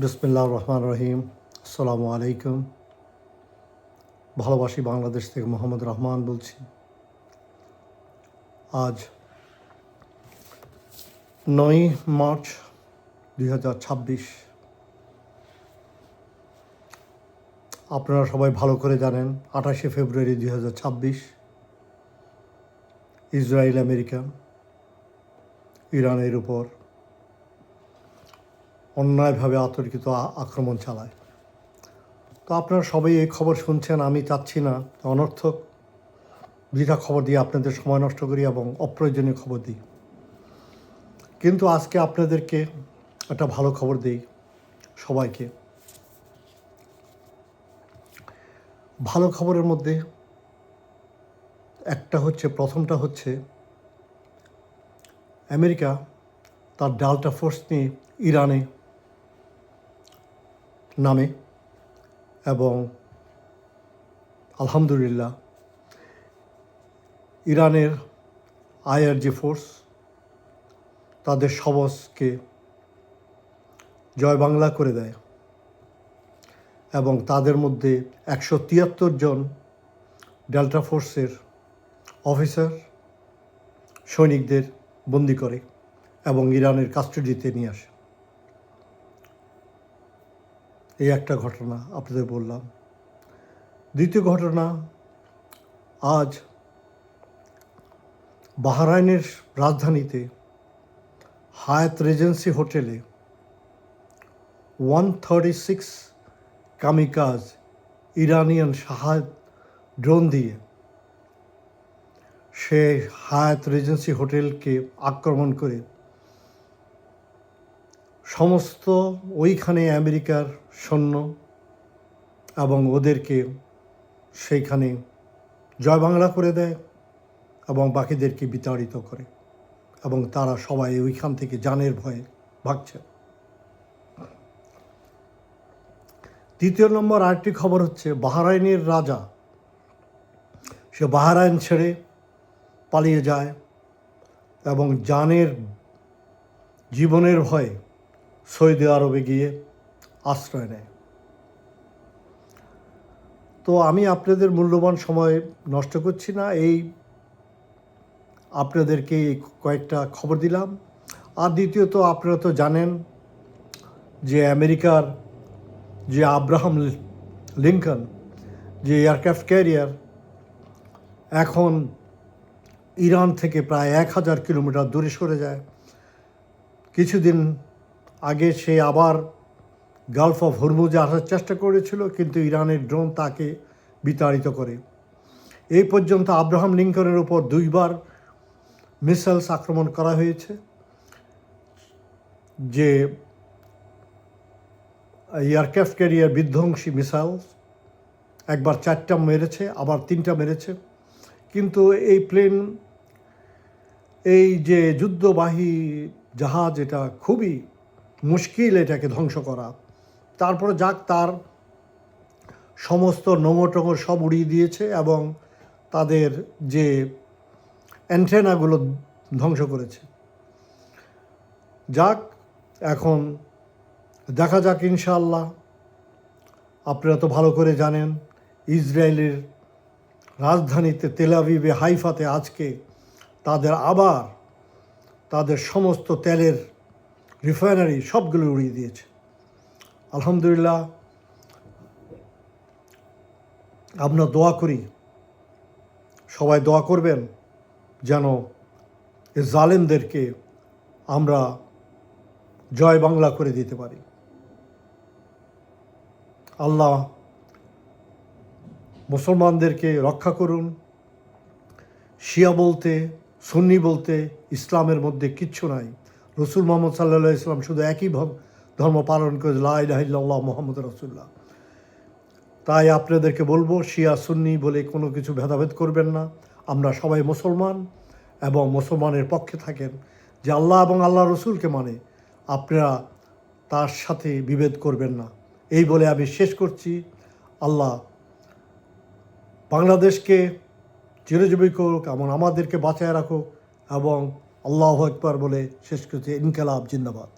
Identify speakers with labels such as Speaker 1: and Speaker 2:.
Speaker 1: বিসমিল্লাহির রহমানির রহিম। আসসালামু আলাইকুম। ভালোবাসি বাংলাদেশ থেকে মোহাম্মদ রহমান বলছি। আজ 9 মার্চ 2026। আপনারা সবাই ভালো করে জানেন 28 ফেব্রুয়ারি 2026 ইসরায়েল আমেরিকা ইরানের উপর অন্যায়ভাবে আতর্কিত আক্রমণ চালায়। তো আপনারা সবাই এই খবর শুনছেন। আমি চাচ্ছি না অনর্থক বৃথা খবর দিয়ে আপনাদের সময় নষ্ট করি এবং অপ্রয়োজনীয় খবর দিই, কিন্তু আজকে আপনাদেরকে একটা ভালো খবর দিই সবাইকে। ভালো খবরের মধ্যে প্রথমটা হচ্ছে আমেরিকা তার ডেল্টা ফোর্স নিয়ে ইরানে নামে এবং আলহামদুলিল্লাহ ইরানের আইআরজি ফোর্স তাদের সবজকে জয় বাংলা করে দেয় এবং তাদের মধ্যে 173 জন ডেল্টা ফোর্সের অফিসার সৈনিকদের বন্দি করে এবং ইরানের কাস্টডিতে নিয়ে আসে। এই একটা ঘটনা আপনাদের বললাম। দ্বিতীয় ঘটনা, আজ বাহরাইনের রাজধানীতে হায়াত রিজেন্সি হোটেলে 136 কামিকাজ ইরানিয়ান শাহাদ ড্রোন দিয়ে সে হায়াত রিজেন্সি হোটেলকে আক্রমণ করে সমস্ত ওইখানে আমেরিকার সৈন্য এবং ওদেরকে সেইখানে জয় বাংলা করে দেয় এবং বাকিদেরকে বিতাড়িত করে এবং তারা সবাই ওইখান থেকে জানের ভয়ে ভাগছে। তৃতীয় নম্বর আরেকটি খবর হচ্ছে বাহরাইনের রাজা, সে বাহরাইন ছেড়ে পালিয়ে যায় এবং জীবনের ভয়ে সৌদি আরবে গিয়ে আশ্রয় নেয়। তো আমি আপনাদের মূল্যবান সময় নষ্ট করছি না, আপনাদেরকে কয়েকটা খবর দিলাম। আর দ্বিতীয়ত, আপনারা তো জানেন যে আমেরিকার যে আব্রাহাম লিঙ্কন যে এয়ারক্রাফট ক্যারিয়ার এখন ইরান থেকে প্রায় 1000 কিলোমিটার দূরে সরে যায়। কিছুদিন আগে সে আবার গালফ অফ হরমুজে আসার চেষ্টা করেছিল, কিন্তু ইরানের ড্রোন তাকে বিতাড়িত করে। এই পর্যন্ত আব্রাহাম লিঙ্কনের উপর 2 বার মিসাইলস আক্রমণ করা হয়েছে, যে এয়ারক্রাফট ক্যারিয়ার বিধ্বংসী মিসাইলস। একবার 4টা মেরেছে, আবার 3টা মেরেছে, কিন্তু এই যে যুদ্ধবাহী জাহাজ, এটা খুবই মুশকিল এটাকে ধ্বংস করা। তারপরে তার সমস্ত নোঙর সব উড়িয়ে দিয়েছে এবং তাদের যে অ্যান্টেনাগুলো ধ্বংস করেছে। এখন দেখা যাক ইনশাআল্লাহ। আপনারা তো ভালো করে জানেন ইসরায়েলের রাজধানীতে তেল আবিবে, হাইফাতে আজকে তাদের সমস্ত তেলের রিফাইনারি সবগুলো উড়িয়ে দিয়েছে। আলহামদুলিল্লাহ, আমরা দোয়া করি, সবাই দোয়া করবেন যেন এই জালেমদেরকে আমরা জয় বাংলা করে দিতে পারি। আল্লাহ মুসলমানদেরকে রক্ষা করুন। শিয়া বলতে, সুন্নি বলতে ইসলামের মধ্যে কিচ্ছু নাই। রসুল মুহাম্মদ সাল্লাল্লাহু আলাইহি ওয়াসাল্লাম শুধু একই ধর্ম পালন করে, লা ইলাহা ইল্লাল্লাহ মুহাম্মাদুর রাসূলুল্লাহ। তাই আপনাদেরকে বলবো, শিয়া সুন্নি বলে কোনো কিছু ভেদাভেদ করবেন না। আমরা সবাই মুসলমান এবং মুসলমানের পক্ষে থাকেন। যে আল্লাহ এবং আল্লাহ রসুলকে মানে, আপনারা তার সাথে বিভেদ করবেন না। এই বলে আমি শেষ করছি। আল্লাহ বাংলাদেশকে চিরজীবী করুক এবং আমাদেরকে বাঁচায় রাখুক, এবং আল্লাহু আকবার বলে শেষ করছি। ইনকালাব জিন্দাবাদ।